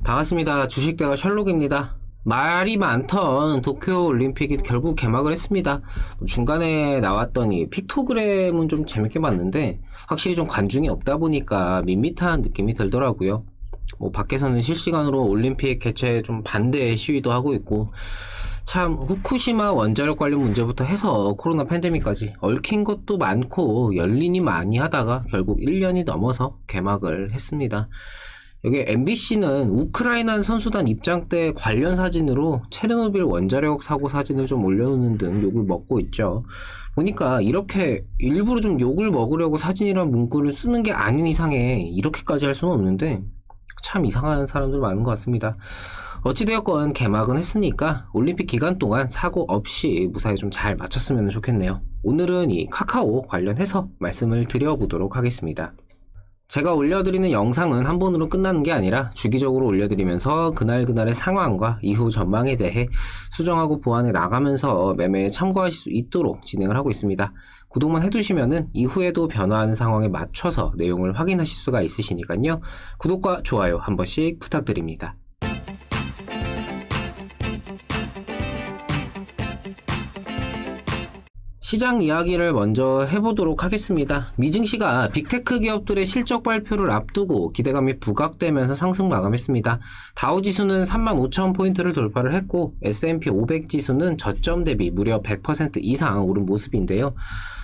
반갑습니다. 주식대가 셜록입니다. 말이 많던 도쿄올림픽이 결국 개막을 했습니다. 중간에 나왔던 이 픽토그램은 좀 재밌게 봤는데 확실히 좀 관중이 없다 보니까 밋밋한 느낌이 들더라고요. 밖에서는 실시간으로 올림픽 개최에 좀 반대 시위도 하고 있고, 참 후쿠시마 원자력 관련 문제부터 해서 코로나 팬데믹까지 얽힌 것도 많고 열린이 많이 하다가 결국 1년이 넘어서 개막을 했습니다. 여기 MBC는 우크라이나 선수단 입장 때 관련 사진으로 체르노빌 원자력 사고 사진을 좀 올려놓는 등 욕을 먹고 있죠. 보니까 이렇게 일부러 좀 욕을 먹으려고 사진이란 문구를 쓰는 게 아닌 이상에 이렇게까지 할 수는 없는데 참 이상한 사람들 많은 것 같습니다. 어찌되었건 개막은 했으니까 올림픽 기간 동안 사고 없이 무사히 좀 잘 마쳤으면 좋겠네요. 오늘은 이 카카오 관련해서 말씀을 드려보도록 하겠습니다. 제가 올려드리는 영상은 한 번으로 끝나는 게 아니라 주기적으로 올려드리면서 그날그날의 상황과 이후 전망에 대해 수정하고 보완해 나가면서 매매에 참고하실 수 있도록 진행을 하고 있습니다. 구독만 해두시면은 이후에도 변화하는 상황에 맞춰서 내용을 확인하실 수가 있으시니까요. 구독과 좋아요 한 번씩 부탁드립니다. 시장 이야기를 먼저 해보도록 하겠습니다. 미증시가 빅테크 기업들의 실적 발표를 앞두고 기대감이 부각되면서 상승 마감했습니다. 다우지수는 35,000포인트를 돌파를 했고 S&P 500 지수는 저점 대비 무려 100% 이상 오른 모습인데요.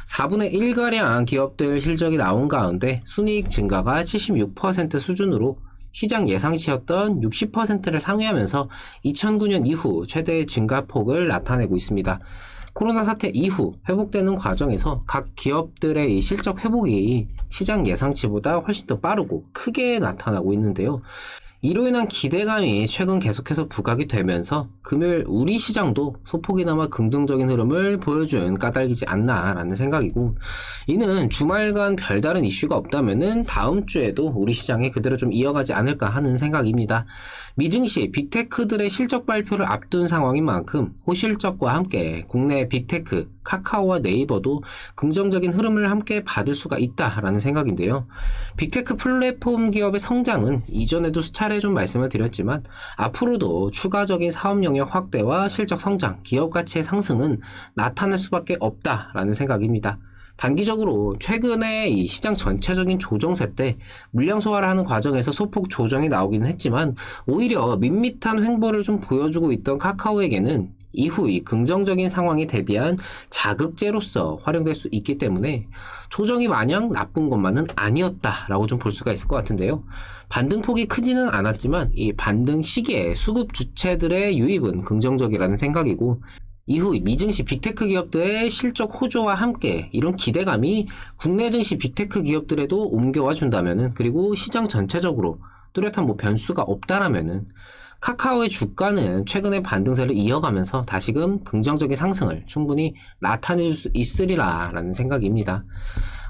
4분의 1가량 기업들 실적이 나온 가운데 순이익 증가가 76% 수준으로 시장 예상치였던 60%를 상회하면서 2009년 이후 최대의 증가폭을 나타내고 있습니다. 코로나 사태 이후 회복되는 과정에서 각 기업들의 이 실적 회복이 시장 예상치보다 훨씬 더 빠르고 크게 나타나고 있는데요. 이로 인한 기대감이 최근 계속해서 부각이 되면서 금요일 우리 시장도 소폭이나마 긍정적인 흐름을 보여준 까닭이지 않나라는 생각이고, 이는 주말간 별다른 이슈가 없다면은 다음 주에도 우리 시장에 그대로 좀 이어가지 않을까 하는 생각입니다. 미증시 빅테크들의 실적 발표를 앞둔 상황인 만큼 호실적과 함께 국내 빅테크 카카오와 네이버도 긍정적인 흐름을 함께 받을 수가 있다라는 생각인데요. 빅테크 플랫폼 기업의 성장은 이전에도 수차례 좀 말씀을 드렸지만 앞으로도 추가적인 사업 영역 확대와 실적 성장, 기업 가치의 상승은 나타날 수밖에 없다라는 생각입니다. 단기적으로 최근에 이 시장 전체적인 조정세 때 물량 소화를 하는 과정에서 소폭 조정이 나오기는 했지만 오히려 밋밋한 횡보를 좀 보여주고 있던 카카오에게는 이후 이 긍정적인 상황에 대비한 자극제로서 활용될 수 있기 때문에 조정이 마냥 나쁜 것만은 아니었다라고 좀 볼 수가 있을 것 같은데요. 반등폭이 크지는 않았지만 이 반등 시기에 수급 주체들의 유입은 긍정적이라는 생각이고, 이후 미증시 빅테크 기업들의 실적 호조와 함께 이런 기대감이 국내 증시 빅테크 기업들에도 옮겨와 준다면은, 그리고 시장 전체적으로 뚜렷한 변수가 없다라면은 카카오의 주가는 최근의 반등세를 이어가면서 다시금 긍정적인 상승을 충분히 나타낼 수 있으리라라는 생각입니다.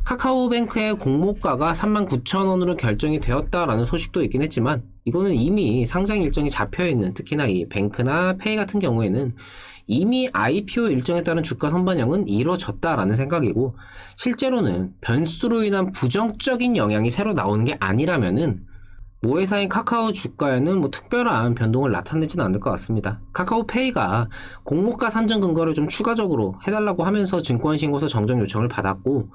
카카오뱅크의 공모가가 39,000원으로 결정이 되었다라는 소식도 있긴 했지만 이거는 이미 상장 일정이 잡혀있는, 특히나 이 뱅크나 페이 같은 경우에는 이미 IPO 일정에 따른 주가 선반영은 이루어졌다라는 생각이고, 실제로는 변수로 인한 부정적인 영향이 새로 나오는 게 아니라면은 모회사인 카카오 주가에는 특별한 변동을 나타내지는 않을 것 같습니다. 카카오페이가 공모가 산정 근거를 좀 추가적으로 해달라고 하면서 증권신고서 정정 요청을 받았고,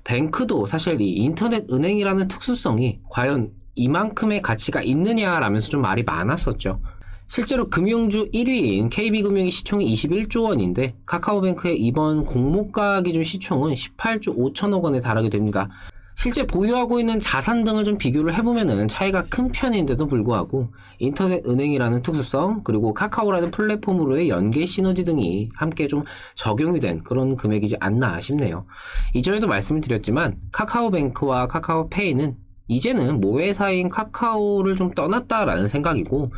뱅크도 사실 이 인터넷 은행이라는 특수성이 과연 이만큼의 가치가 있느냐라면서 좀 말이 많았었죠. 실제로 금융주 1위인 KB금융의 시총이 21조 원인데 카카오뱅크의 이번 공모가 기준 시총은 18조 5천억 원에 달하게 됩니다. 실제 보유하고 있는 자산 등을 좀 비교를 해보면은 차이가 큰 편인데도 불구하고 인터넷 은행이라는 특수성, 그리고 카카오라는 플랫폼으로의 연계 시너지 등이 함께 좀 적용이 된 그런 금액이지 않나 싶네요. 이전에도 말씀을 드렸지만 카카오뱅크와 카카오페이는 이제는 모회사인 카카오를 좀 떠났다라는 생각이고,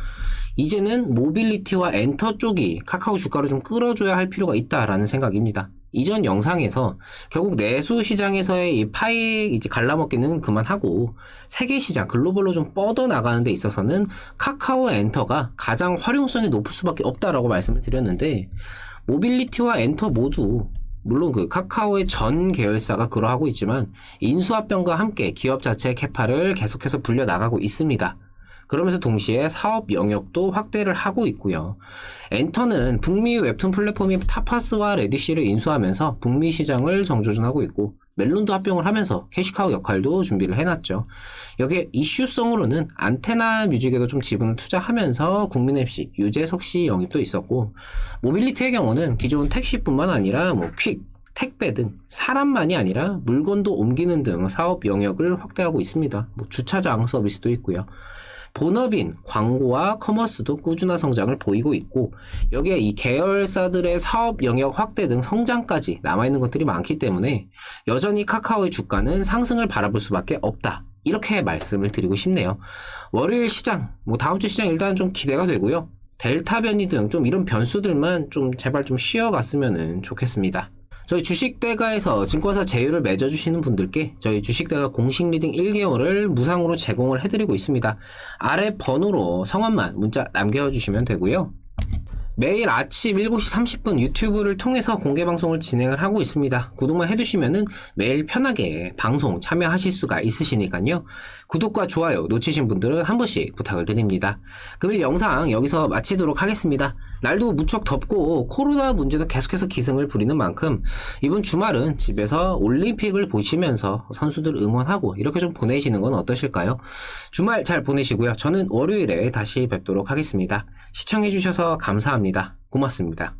이제는 모빌리티와 엔터 쪽이 카카오 주가를 좀 끌어줘야 할 필요가 있다라는 생각입니다. 이전 영상에서 결국 내수 시장에서의 이 파이 갈라먹기는 그만하고 세계 시장 글로벌로 좀 뻗어나가는 데 있어서는 카카오 엔터가 가장 활용성이 높을 수밖에 없다라고 말씀을 드렸는데, 모빌리티와 엔터 모두 물론 그 카카오의 전 계열사가 그러하고 있지만 인수합병과 함께 기업 자체의 캐파를 계속해서 불려나가고 있습니다. 그러면서 동시에 사업 영역도 확대를 하고 있고요. 엔터는 북미 웹툰 플랫폼인 타파스와 레디시를 인수하면서 북미 시장을 정조준하고 있고, 멜론도 합병을 하면서 캐시카우 역할도 준비를 해놨죠. 여기에 이슈성으로는 안테나 뮤직에도 좀 지분을 투자하면서 국민 MC 유재석 씨 영입도 있었고, 모빌리티의 경우는 기존 택시뿐만 아니라 퀵, 택배 등 사람만이 아니라 물건도 옮기는 등 사업 영역을 확대하고 있습니다. 주차장 서비스도 있고요. 본업인 광고와 커머스도 꾸준한 성장을 보이고 있고, 여기에 이 계열사들의 사업 영역 확대 등 성장까지 남아있는 것들이 많기 때문에 여전히 카카오의 주가는 상승을 바라볼 수밖에 없다, 이렇게 말씀을 드리고 싶네요. 월요일 시장, 다음 주 시장 일단 좀 기대가 되고요. 델타 변이 등 좀 이런 변수들만 좀 제발 좀 쉬어갔으면 좋겠습니다. 저희 주식대가에서 증권사 제휴를 맺어주시는 분들께 저희 주식대가 공식 리딩 1개월을 무상으로 제공을 해드리고 있습니다. 아래 번호로 성함만 문자 남겨주시면 되고요. 매일 아침 7시 30분 유튜브를 통해서 공개방송을 진행을 하고 있습니다. 구독만 해두시면은 매일 편하게 방송 참여하실 수가 있으시니까요. 구독과 좋아요 놓치신 분들은 한 번씩 부탁을 드립니다. 그럼 영상 여기서 마치도록 하겠습니다. 날도 무척 덥고 코로나 문제도 계속해서 기승을 부리는 만큼 이번 주말은 집에서 올림픽을 보시면서 선수들 응원하고 이렇게 좀 보내시는 건 어떠실까요? 주말 잘 보내시고요. 저는 월요일에 다시 뵙도록 하겠습니다. 시청해주셔서 감사합니다. 고맙습니다.